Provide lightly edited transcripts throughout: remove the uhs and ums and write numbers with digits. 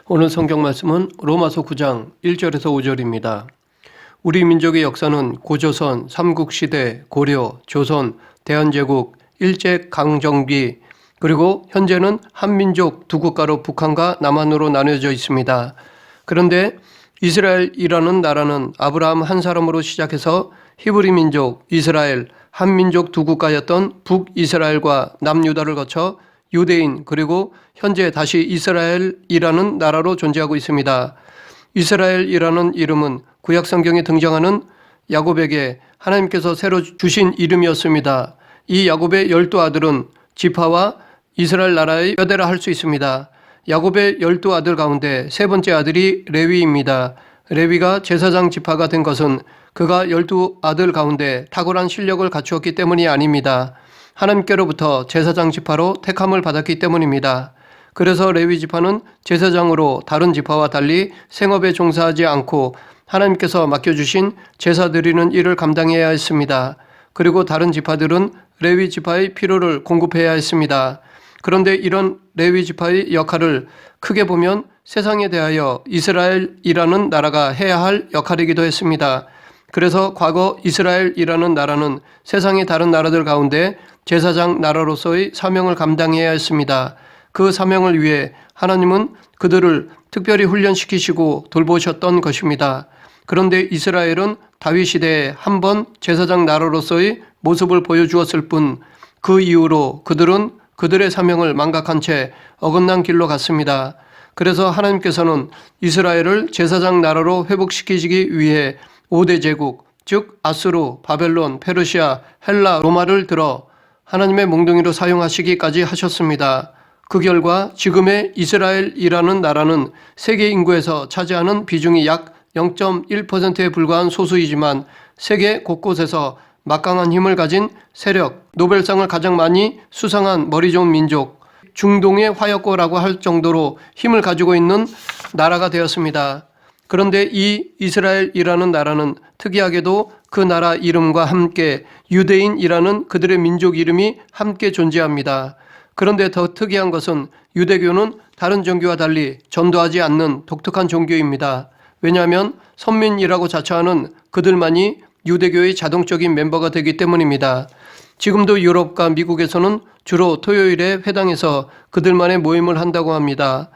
오늘 성경 말씀은 로마서 9장 1절에서 5절입니다. 우리 민족의 역사는 고조선, 삼국시대, 고려, 조선, 대한제국, 일제강점기 그리고 현재는 한민족 두 국가로 북한과 남한으로 나뉘어져 있습니다. 그런데 이스라엘이라는 나라는 아브라함 한 사람으로 시작해서 히브리 민족, 이스라엘, 한민족 두 국가였던 북이스라엘과 남유다를 거쳐 유대인 그리고 현재 다시 이스라엘이라는 나라로 존재하고 있습니다. 이스라엘이라는 이름은 구약 성경에 등장하는 야곱에게 하나님께서 새로 주신 이름이었습니다. 이 야곱의 12아들은 지파와 이스라엘 나라의 뼈대라 할 수 있습니다. 야곱의 12아들 가운데 세 번째 아들이 레위입니다. 레위가 제사장 지파가 된 것은 그가 12아들 가운데 탁월한 실력을 갖추었기 때문이 아닙니다. 하나님께로부터 제사장 지파로 택함을 받았기 때문입니다. 그래서 레위 지파는 제사장으로 다른 지파와 달리 생업에 종사하지 않고 하나님께서 맡겨주신 제사 드리는 일을 감당해야 했습니다. 그리고 다른 지파들은 레위 지파의 필요를 공급해야 했습니다. 그런데 이런 레위 지파의 역할을 크게 보면 세상에 대하여 이스라엘이라는 나라가 해야 할 역할이기도 했습니다. 그래서 과거 이스라엘이라는 나라는 세상의 다른 나라들 가운데 제사장 나라로서의 사명을 감당해야 했습니다. 그 사명을 위해 하나님은 그들을 특별히 훈련시키시고 돌보셨던 것입니다. 그런데 이스라엘은 다윗 시대에 한 번 제사장 나라로서의 모습을 보여주었을 뿐 그 이후로 그들은 그들의 사명을 망각한 채 어긋난 길로 갔습니다. 그래서 하나님께서는 이스라엘을 제사장 나라로 회복시키시기 위해 5대 제국, 즉 아수르, 바벨론, 페르시아, 헬라, 로마를 들어 하나님의 몽둥이로 사용하시기까지 하셨습니다. 그 결과 지금의 이스라엘이라는 나라는 세계 인구에서 차지하는 비중이 약 0.1%에 불과한 소수이지만 세계 곳곳에서 막강한 힘을 가진 세력, 노벨상을 가장 많이 수상한 머리 좋은 민족, 중동의 화약고라고 할 정도로 힘을 가지고 있는 나라가 되었습니다. 그런데 이 이스라엘이라는 나라는 특이하게도 그 나라 이름과 함께 유대인이라는 그들의 민족 이름이 함께 존재합니다. 그런데 더 특이한 것은 유대교는 다른 종교와 달리 전도하지 않는 독특한 종교입니다. 왜냐하면 선민이라고 자처하는 그들만이 유대교의 자동적인 멤버가 되기 때문입니다. 지금도 유럽과 미국에서는 주로 토요일에 회당에서 그들만의 모임을 한다고 합니다.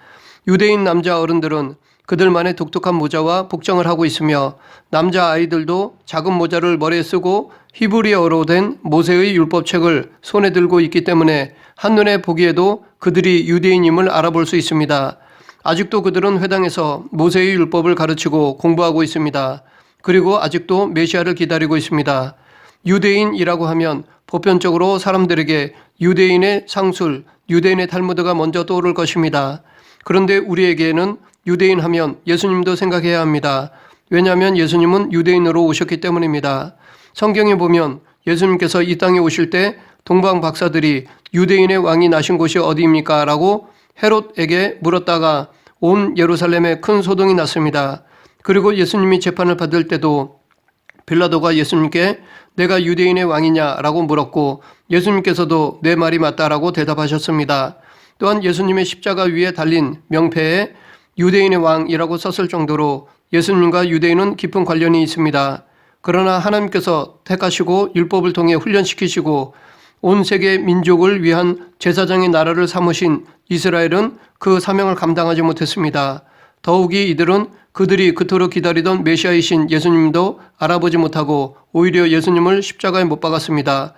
유대인 남자 어른들은 그들만의 독특한 모자와 복장을 하고 있으며 남자 아이들도 작은 모자를 머리에 쓰고 히브리어로 된 모세의 율법책을 손에 들고 있기 때문에 한눈에 보기에도 그들이 유대인임을 알아볼 수 있습니다. 아직도 그들은 회당에서 모세의 율법을 가르치고 공부하고 있습니다. 그리고 아직도 메시아를 기다리고 있습니다. 유대인이라고 하면 보편적으로 사람들에게 유대인의 상술, 유대인의 탈무드가 먼저 떠오를 것입니다. 그런데 우리에게는 유대인 하면 예수님도 생각해야 합니다. 왜냐하면 예수님은 유대인으로 오셨기 때문입니다. 성경에 보면 예수님께서 이 땅에 오실 때 동방 박사들이 유대인의 왕이 나신 곳이 어디입니까? 라고 헤롯에게 물었다가 온 예루살렘에 큰 소동이 났습니다. 그리고 예수님이 재판을 받을 때도 빌라도가 예수님께 내가 유대인의 왕이냐? 라고 물었고 예수님께서도 내 말이 맞다라고 대답하셨습니다. 또한 예수님의 십자가 위에 달린 명패에 유대인의 왕이라고 썼을 정도로 예수님과 유대인은 깊은 관련이 있습니다. 그러나 하나님께서 택하시고 율법을 통해 훈련시키시고 온 세계 민족을 위한 제사장의 나라를 삼으신 이스라엘은 그 사명을 감당하지 못했습니다. 더욱이 이들은 그들이 그토록 기다리던 메시아이신 예수님도 알아보지 못하고 오히려 예수님을 십자가에 못 박았습니다.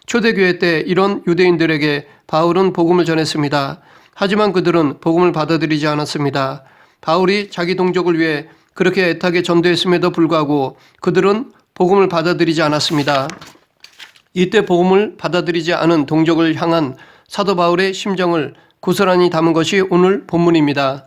초대교회 때 이런 유대인들에게 바울은 복음을 전했습니다. 하지만 그들은 복음을 받아들이지 않았습니다. 바울이 자기 동족을 위해 그렇게 애타게 전도했음에도 불구하고 그들은 복음을 받아들이지 않았습니다. 이때 복음을 받아들이지 않은 동족을 향한 사도 바울의 심정을 고스란히 담은 것이 오늘 본문입니다.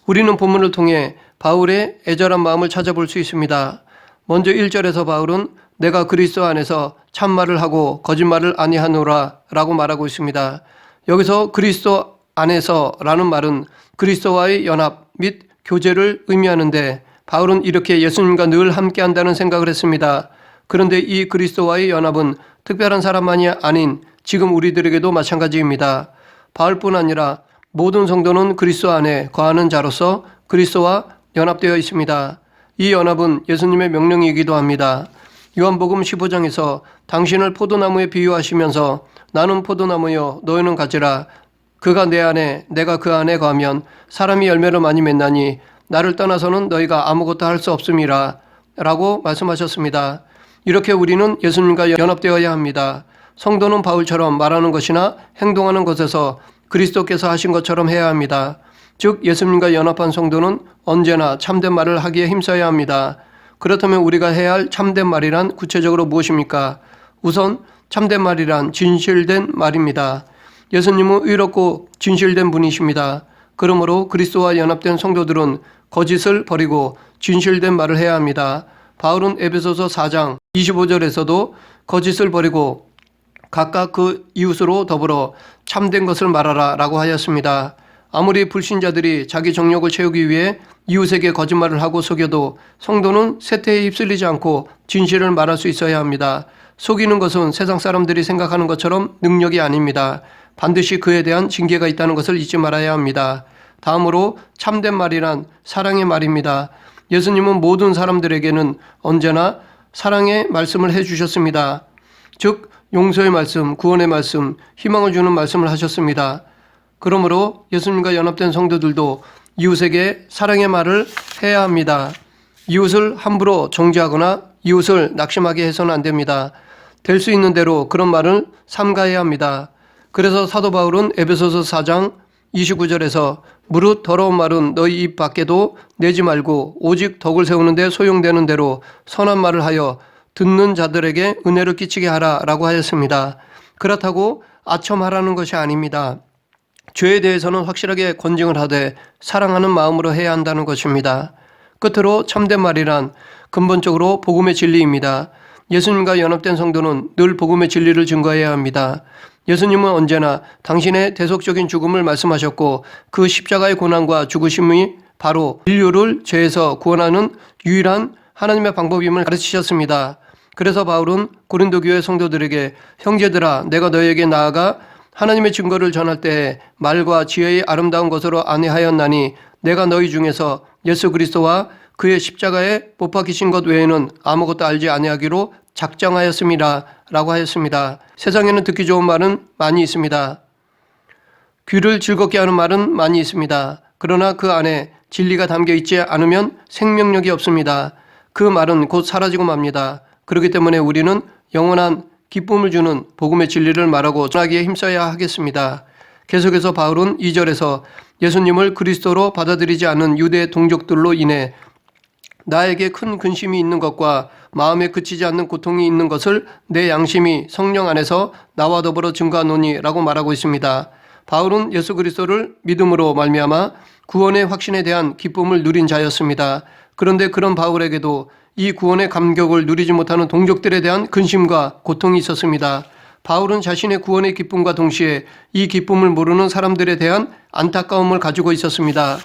우리는 본문을 통해 바울의 애절한 마음을 찾아볼 수 있습니다. 먼저 1절에서 바울은 내가 그리스도 안에서 참말을 하고 거짓말을 아니하노라 라고 말하고 있습니다. 여기서 그리스도 안에서 라는 말은 그리스도와의 연합 및 교제를 의미하는데 바울은 이렇게 예수님과 늘 함께한다는 생각을 했습니다. 그런데 이 그리스도와의 연합은 특별한 사람만이 아닌 지금 우리들에게도 마찬가지입니다. 바울뿐 아니라 모든 성도는 그리스도 안에 거하는 자로서 그리스도와 연합되어 있습니다. 이 연합은 예수님의 명령이기도 합니다. 요한복음 15장에서 당신을 포도나무에 비유하시면서 나는 포도나무여 너희는 가지라 그가 내 안에 내가 그 안에 거하면 사람이 열매를 많이 맺나니 나를 떠나서는 너희가 아무것도 할 수 없음이라 라고 말씀하셨습니다. 이렇게 우리는 예수님과 연합되어야 합니다. 성도는 바울처럼 말하는 것이나 행동하는 것에서 그리스도께서 하신 것처럼 해야 합니다. 즉 예수님과 연합한 성도는 언제나 참된 말을 하기에 힘써야 합니다. 그렇다면 우리가 해야 할 참된 말이란 구체적으로 무엇입니까? 우선 참된 말이란 진실된 말입니다. 예수님은 의롭고 진실된 분이십니다. 그러므로 그리스도와 연합된 성도들은 거짓을 버리고 진실된 말을 해야 합니다. 바울은 에베소서 4장 25절에서도 거짓을 버리고 각각 그 이웃으로 더불어 참된 것을 말하라 라고 하였습니다. 아무리 불신자들이 자기 정욕을 채우기 위해 이웃에게 거짓말을 하고 속여도 성도는 세태에 휩쓸리지 않고 진실을 말할 수 있어야 합니다. 속이는 것은 세상 사람들이 생각하는 것처럼 능력이 아닙니다. 반드시 그에 대한 징계가 있다는 것을 잊지 말아야 합니다. 다음으로 참된 말이란 사랑의 말입니다. 예수님은 모든 사람들에게는 언제나 사랑의 말씀을 해주셨습니다. 즉 용서의 말씀, 구원의 말씀, 희망을 주는 말씀을 하셨습니다. 그러므로 예수님과 연합된 성도들도 이웃에게 사랑의 말을 해야 합니다. 이웃을 함부로 정죄하거나 이웃을 낙심하게 해서는 안 됩니다. 될 수 있는 대로 그런 말을 삼가해야 합니다. 그래서 사도 바울은 에베소서 4장 29절에서 무릇 더러운 말은 너희 입 밖에도 내지 말고 오직 덕을 세우는 데 소용되는 대로 선한 말을 하여 듣는 자들에게 은혜를 끼치게 하라 라고 하였습니다. 그렇다고 아첨하라는 것이 아닙니다. 죄에 대해서는 확실하게 권징을 하되 사랑하는 마음으로 해야 한다는 것입니다. 끝으로 참된 말이란 근본적으로 복음의 진리입니다. 예수님과 연합된 성도는 늘 복음의 진리를 증거해야 합니다. 예수님은 언제나 당신의 대속적인 죽음을 말씀하셨고 그 십자가의 고난과 죽으심이 바로 인류를 죄에서 구원하는 유일한 하나님의 방법임을 가르치셨습니다. 그래서 바울은 고린도 교회 성도들에게 형제들아 내가 너희에게 나아가 하나님의 증거를 전할 때에 말과 지혜의 아름다운 것으로 안내하였나니 내가 너희 중에서 예수 그리스도와 그의 십자가에 못 박히신 것 외에는 아무것도 알지 아니하기로 작정하였습니다 라고 하였습니다. 세상에는 듣기 좋은 말은 많이 있습니다. 귀를 즐겁게 하는 말은 많이 있습니다. 그러나 그 안에 진리가 담겨 있지 않으면 생명력이 없습니다. 그 말은 곧 사라지고 맙니다. 그렇기 때문에 우리는 영원한 기쁨을 주는 복음의 진리를 말하고 전하기에 힘써야 하겠습니다. 계속해서 바울은 2절에서 예수님을 그리스도로 받아들이지 않는 유대 동족들로 인해 나에게 큰 근심이 있는 것과 마음에 그치지 않는 고통이 있는 것을 내 양심이 성령 안에서 나와 더불어 증거하노니 라고 말하고 있습니다. 바울은 예수 그리스도를 믿음으로 말미암아 구원의 확신에 대한 기쁨을 누린 자였습니다. 그런데 그런 바울에게도 이 구원의 감격을 누리지 못하는 동족들에 대한 근심과 고통이 있었습니다. 바울은 자신의 구원의 기쁨과 동시에 이 기쁨을 모르는 사람들에 대한 안타까움을 가지고 있었습니다.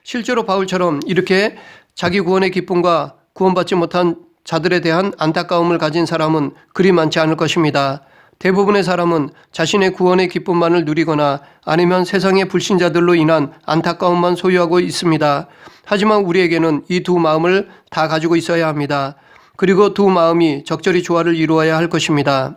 실제로 바울처럼 이렇게 자기 구원의 기쁨과 구원받지 못한 자들에 대한 안타까움을 가진 사람은 그리 많지 않을 것입니다. 대부분의 사람은 자신의 구원의 기쁨만을 누리거나 아니면 세상의 불신자들로 인한 안타까움만 소유하고 있습니다. 하지만 우리에게는 이 두 마음을 다 가지고 있어야 합니다. 그리고 두 마음이 적절히 조화를 이루어야 할 것입니다.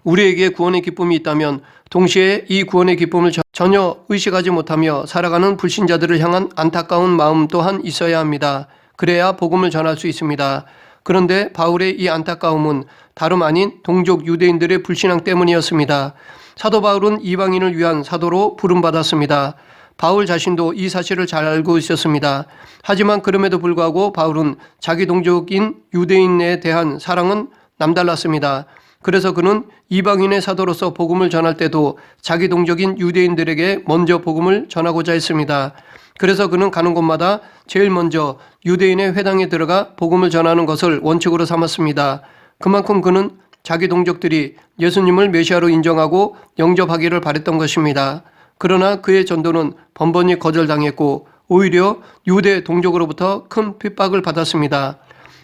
우리에게 구원의 기쁨이 있다면 동시에 이 구원의 기쁨을 전혀 의식하지 못하며 살아가는 불신자들을 향한 안타까운 마음 또한 있어야 합니다. 그래야 복음을 전할 수 있습니다. 그런데 바울의 이 안타까움은 다름 아닌 동족 유대인들의 불신앙 때문이었습니다. 사도 바울은 이방인을 위한 사도로 부름받았습니다. 바울 자신도 이 사실을 잘 알고 있었습니다. 하지만 그럼에도 불구하고 바울은 자기 동족인 유대인에 대한 사랑은 남달랐습니다. 그래서 그는 이방인의 사도로서 복음을 전할 때도 자기 동족인 유대인들에게 먼저 복음을 전하고자 했습니다. 그래서 그는 가는 곳마다 제일 먼저 유대인의 회당에 들어가 복음을 전하는 것을 원칙으로 삼았습니다. 그만큼 그는 자기 동족들이 예수님을 메시아로 인정하고 영접하기를 바랬던 것입니다. 그러나 그의 전도는 번번이 거절당했고 오히려 유대 동족으로부터 큰 핍박을 받았습니다.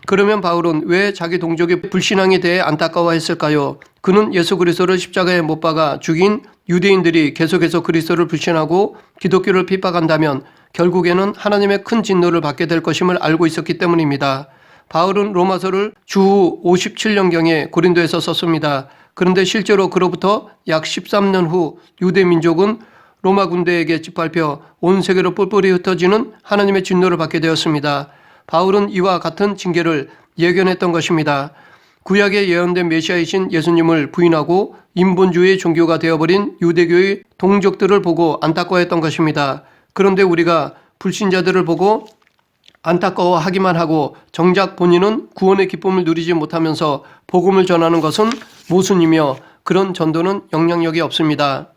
그러면 바울은 왜 자기 동족의 불신앙에 대해 안타까워했을까요? 그는 예수 그리스도를 십자가에 못 박아 죽인 유대인들이 계속해서 그리스도를 불신하고 기독교를 핍박한다면 결국에는 하나님의 큰 진노를 받게 될 것임을 알고 있었기 때문입니다. 바울은 로마서를 주후 57년경에 고린도에서 썼습니다. 그런데 실제로 그로부터 약 13년 후 유대 민족은 로마 군대에게 짓밟혀 온 세계로 뿔뿔이 흩어지는 하나님의 진노를 받게 되었습니다. 바울은 이와 같은 징계를 예견했던 것입니다. 구약에 예언된 메시아이신 예수님을 부인하고 인본주의 종교가 되어버린 유대교의 동족들을 보고 안타까워했던 것입니다. 그런데 우리가 불신자들을 보고 안타까워하기만 하고 정작 본인은 구원의 기쁨을 누리지 못하면서 복음을 전하는 것은 모순이며 그런 전도는 영향력이 없습니다.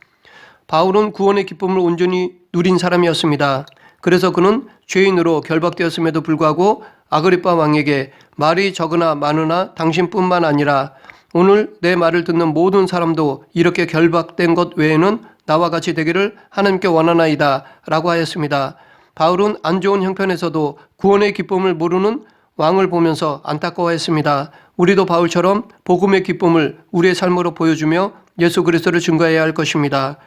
바울은 구원의 기쁨을 온전히 누린 사람이었습니다. 그래서 그는 죄인으로 결박되었음에도 불구하고 아그리빠 왕에게 말이 적으나 많으나 당신뿐만 아니라 오늘 내 말을 듣는 모든 사람도 이렇게 결박된 것 외에는 나와 같이 되기를 하나님께 원하나이다 라고 하였습니다. 바울은 안 좋은 형편에서도 구원의 기쁨을 모르는 왕을 보면서 안타까워했습니다. 우리도 바울처럼 복음의 기쁨을 우리의 삶으로 보여주며 예수 그리스도를 증거해야 할 것입니다.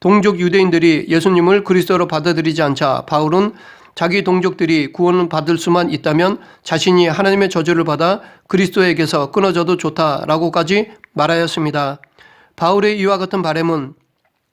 동족 유대인들이 예수님을 그리스도로 받아들이지 않자 바울은 자기 동족들이 구원을 받을 수만 있다면 자신이 하나님의 저주를 받아 그리스도에게서 끊어져도 좋다라고까지 말하였습니다. 바울의 이와 같은 바람은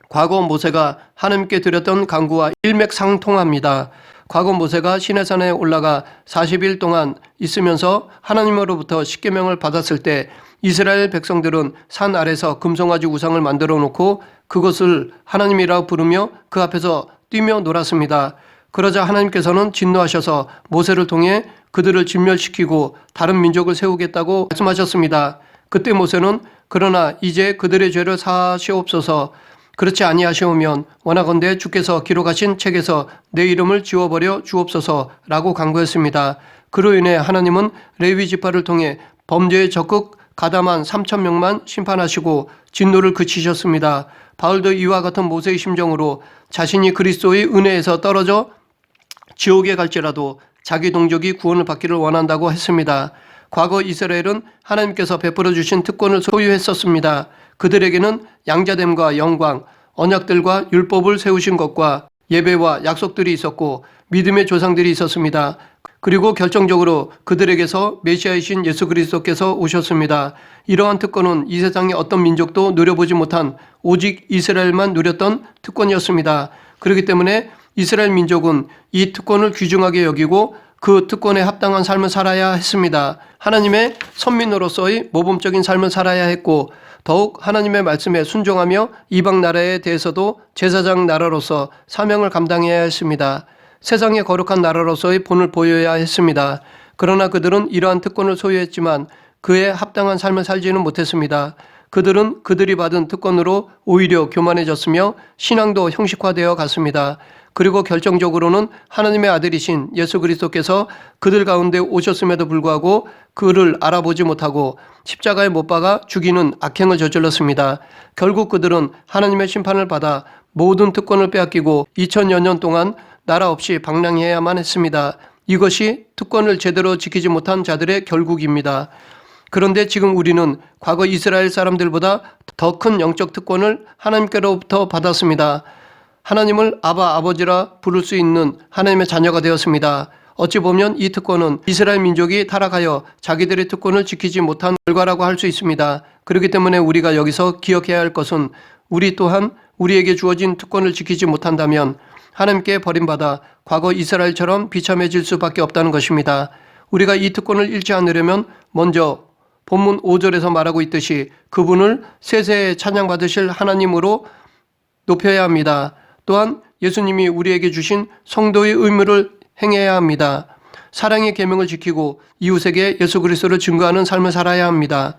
과거 모세가 하나님께 드렸던 간구와 일맥상통합니다. 과거 모세가 시내산에 올라가 40일 동안 있으면서 하나님으로부터 십계명을 받았을 때 이스라엘 백성들은 산 아래서 금송아지 우상을 만들어 놓고 그것을 하나님이라고 부르며 그 앞에서 뛰며 놀았습니다. 그러자 하나님께서는 진노하셔서 모세를 통해 그들을 진멸시키고 다른 민족을 세우겠다고 말씀하셨습니다. 그때 모세는 그러나 이제 그들의 죄를 사하시옵소서, 그렇지 아니하시오면 원하건대 주께서 기록하신 책에서 내 이름을 지워버려 주옵소서라고 간구했습니다. 그로 인해 하나님은 레위 지파를 통해 범죄에 적극 가담한 3,000명만 심판하시고 진노를 그치셨습니다. 바울도 이와 같은 모세의 심정으로 자신이 그리스도의 은혜에서 떨어져 지옥에 갈지라도 자기 동족이 구원을 받기를 원한다고 했습니다. 과거 이스라엘은 하나님께서 베풀어 주신 특권을 소유했었습니다. 그들에게는 양자됨과 영광, 언약들과 율법을 세우신 것과 예배와 약속들이 있었고 믿음의 조상들이 있었습니다. 그리고 결정적으로 그들에게서 메시아이신 예수 그리스도께서 오셨습니다. 이러한 특권은 이 세상의 어떤 민족도 누려보지 못한 오직 이스라엘만 누렸던 특권이었습니다. 그렇기 때문에 이스라엘 민족은 이 특권을 귀중하게 여기고 그 특권에 합당한 삶을 살아야 했습니다. 하나님의 선민으로서의 모범적인 삶을 살아야 했고 더욱 하나님의 말씀에 순종하며 이방 나라에 대해서도 제사장 나라로서 사명을 감당해야 했습니다. 세상의 거룩한 나라로서의 본을 보여야 했습니다. 그러나 그들은 이러한 특권을 소유했지만 그에 합당한 삶을 살지는 못했습니다. 그들은 그들이 받은 특권으로 오히려 교만해졌으며 신앙도 형식화되어 갔습니다. 그리고 결정적으로는 하나님의 아들이신 예수 그리스도께서 그들 가운데 오셨음에도 불구하고 그를 알아보지 못하고 십자가에 못 박아 죽이는 악행을 저질렀습니다. 결국 그들은 하나님의 심판을 받아 모든 특권을 빼앗기고 2000여 년 동안 나라 없이 방랑해야만 했습니다. 이것이 특권을 제대로 지키지 못한 자들의 결국입니다. 그런데 지금 우리는 과거 이스라엘 사람들보다 더 큰 영적 특권을 하나님께로부터 받았습니다. 하나님을 아버지라 부를 수 있는 하나님의 자녀가 되었습니다. 어찌 보면 이 특권은 이스라엘 민족이 타락하여 자기들의 특권을 지키지 못한 결과라고 할 수 있습니다. 그렇기 때문에 우리가 여기서 기억해야 할 것은 우리 또한 우리에게 주어진 특권을 지키지 못한다면 하나님께 버림받아 과거 이스라엘처럼 비참해질 수밖에 없다는 것입니다. 우리가 이 특권을 잃지 않으려면 먼저 본문 5절에서 말하고 있듯이 그분을 세세에 찬양받으실 하나님으로 높여야 합니다. 또한 예수님이 우리에게 주신 성도의 의무를 행해야 합니다. 사랑의 계명을 지키고 이웃에게 예수 그리스도를 증거하는 삶을 살아야 합니다.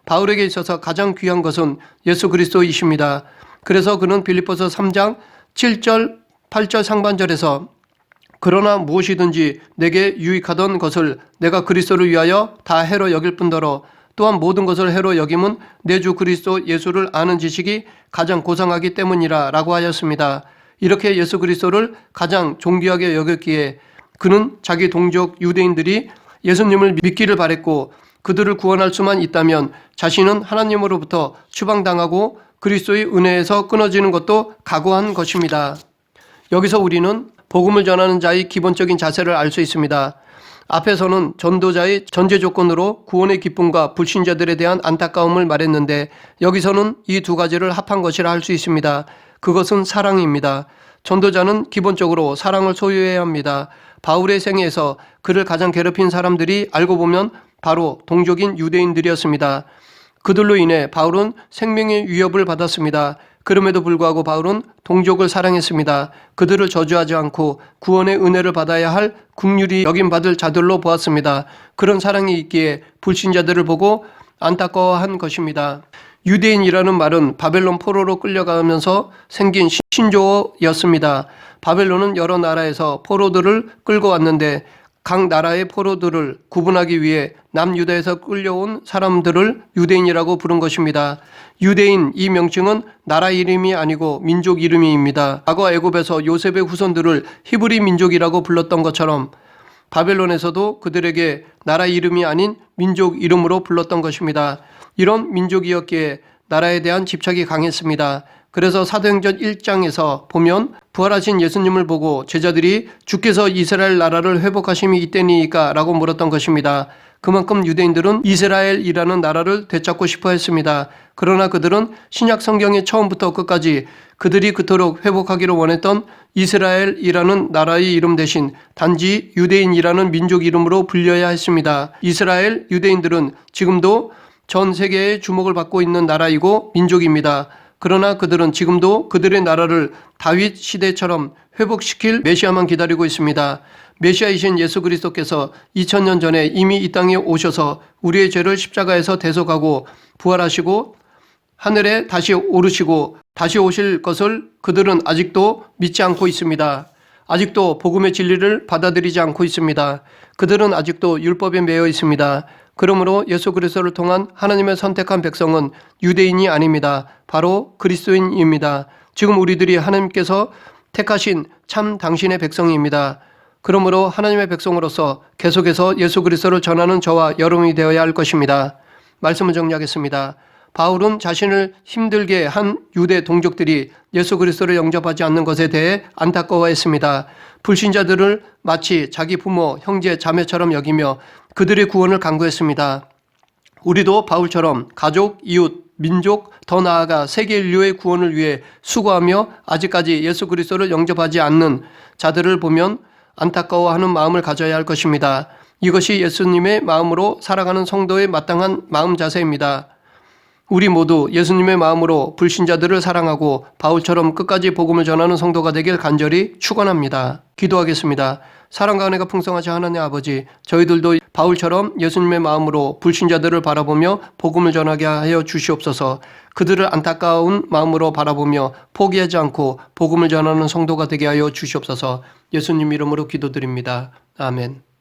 바울에게 있어서 가장 귀한 것은 예수 그리스도이십니다. 그래서 그는 빌립보서 3장 7절 8절 상반절에서 그러나 무엇이든지 내게 유익하던 것을 내가 그리스도를 위하여 다 해로 여길 뿐더러 또한 모든 것을 해로 여김은 내 주 그리스도 예수를 아는 지식이 가장 고상하기 때문이라 라고 하였습니다. 이렇게 예수 그리스도를 가장 존귀하게 여겼기에 그는 자기 동족 유대인들이 예수님을 믿기를 바랬고 그들을 구원할 수만 있다면 자신은 하나님으로부터 추방당하고 그리스도의 은혜에서 끊어지는 것도 각오한 것입니다. 여기서 우리는 복음을 전하는 자의 기본적인 자세를 알 수 있습니다. 앞에서는 전도자의 전제 조건으로 구원의 기쁨과 불신자들에 대한 안타까움을 말했는데 여기서는 이 두 가지를 합한 것이라 할 수 있습니다. 그것은 사랑입니다. 전도자는 기본적으로 사랑을 소유해야 합니다. 바울의 생애에서 그를 가장 괴롭힌 사람들이 알고 보면 바로 동족인 유대인들이었습니다. 그들로 인해 바울은 생명의 위협을 받았습니다. 그럼에도 불구하고 바울은 동족을 사랑했습니다. 그들을 저주하지 않고 구원의 은혜를 받아야 할 긍휼히 여김받을 자들로 보았습니다. 그런 사랑이 있기에 불신자들을 보고 안타까워한 것입니다. 유대인이라는 말은 바벨론 포로로 끌려가면서 생긴 신조어였습니다. 바벨론은 여러 나라에서 포로들을 끌고 왔는데 각 나라의 포로들을 구분하기 위해 남유다에서 끌려온 사람들을 유대인이라고 부른 것입니다. 유대인 이 명칭은 나라 이름이 아니고 민족 이름입니다. 과거 애굽에서 요셉의 후손들을 히브리 민족이라고 불렀던 것처럼 바벨론에서도 그들에게 나라 이름이 아닌 민족 이름으로 불렀던 것입니다. 이런 민족이었기에 나라에 대한 집착이 강했습니다. 그래서 사도행전 1장에서 보면 부활하신 예수님을 보고 제자들이 주께서 이스라엘 나라를 회복하심이 이때니까 라고 물었던 것입니다. 그만큼 유대인들은 이스라엘이라는 나라를 되찾고 싶어 했습니다. 그러나 그들은 신약 성경의 처음부터 끝까지 그들이 그토록 회복하기를 원했던 이스라엘이라는 나라의 이름 대신 단지 유대인이라는 민족 이름으로 불려야 했습니다. 이스라엘 유대인들은 지금도 전 세계의 주목을 받고 있는 나라이고 민족입니다. 그러나 그들은 지금도 그들의 나라를 다윗 시대처럼 회복시킬 메시아만 기다리고 있습니다. 메시아이신 예수 그리스도께서 2000년 전에 이미 이 땅에 오셔서 우리의 죄를 십자가에서 대속하고 부활하시고 하늘에 다시 오르시고 다시 오실 것을 그들은 아직도 믿지 않고 있습니다. 아직도 복음의 진리를 받아들이지 않고 있습니다. 그들은 아직도 율법에 매여 있습니다. 그러므로 예수 그리스도를 통한 하나님의 선택한 백성은 유대인이 아닙니다. 바로 그리스도인입니다. 지금 우리들이 하나님께서 택하신 참 당신의 백성입니다. 그러므로 하나님의 백성으로서 계속해서 예수 그리스도를 전하는 저와 여러분이 되어야 할 것입니다. 말씀을 정리하겠습니다. 바울은 자신을 힘들게 한 유대 동족들이 예수 그리스도를 영접하지 않는 것에 대해 안타까워했습니다. 불신자들을 마치 자기 부모, 형제, 자매처럼 여기며 그들의 구원을 간구했습니다. 우리도 바울처럼 가족, 이웃, 민족, 더 나아가 세계 인류의 구원을 위해 수고하며 아직까지 예수 그리스도를 영접하지 않는 자들을 보면 안타까워하는 마음을 가져야 할 것입니다. 이것이 예수님의 마음으로 살아가는 성도의 마땅한 마음 자세입니다. 우리 모두 예수님의 마음으로 불신자들을 사랑하고 바울처럼 끝까지 복음을 전하는 성도가 되길 간절히 축원합니다. 기도하겠습니다. 사랑과 은혜가 풍성하신 하나님 아버지, 저희들도 바울처럼 예수님의 마음으로 불신자들을 바라보며 복음을 전하게 하여 주시옵소서. 그들을 안타까운 마음으로 바라보며 포기하지 않고 복음을 전하는 성도가 되게 하여 주시옵소서. 예수님 이름으로 기도드립니다. 아멘.